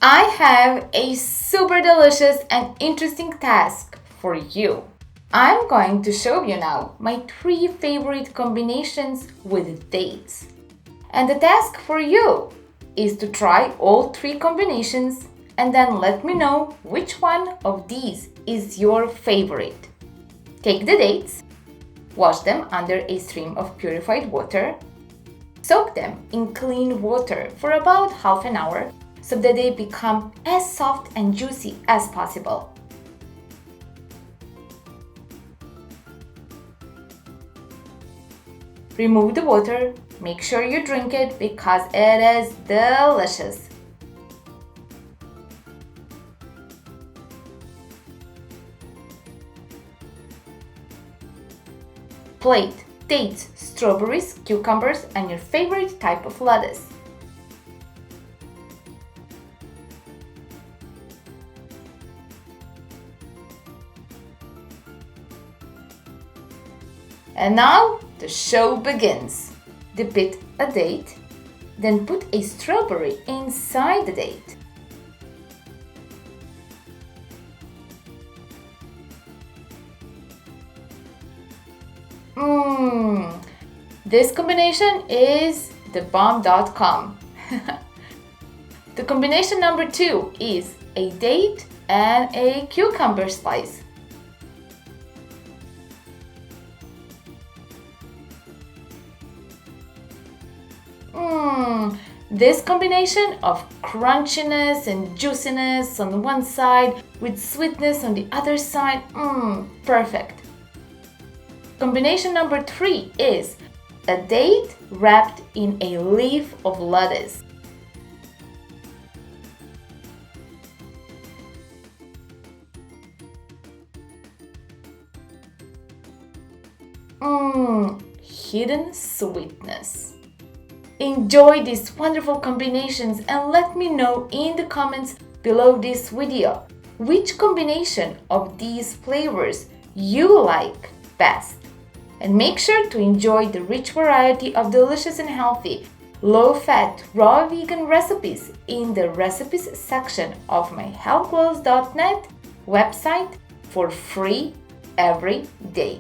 I have a super delicious and interesting task for you. I'm going to show you now my 3 favorite combinations with dates. And the task for you is to try all 3 combinations and then let me know which one of these is your favorite. Take the dates, wash them under a stream of purified water, soak them in clean water for about half an hour so that they become as soft and juicy as possible. Remove the water, make sure you drink it because it is delicious. Plate dates, strawberries, cucumbers, and your favorite type of lettuce. And now the show begins. Dip a date, then put a strawberry inside the date. This combination is the bomb.com. The combination number 2 is a date and a cucumber slice. This combination of crunchiness and juiciness on one side with sweetness on the other side, perfect. Combination number 3 is a date wrapped in a leaf of lettuce. Hidden sweetness. Enjoy these wonderful combinations and let me know in the comments below this video which combination of these flavors you like best. And make sure to enjoy the rich variety of delicious and healthy, low-fat, raw vegan recipes in the recipes section of my healthglows.net website for free every day.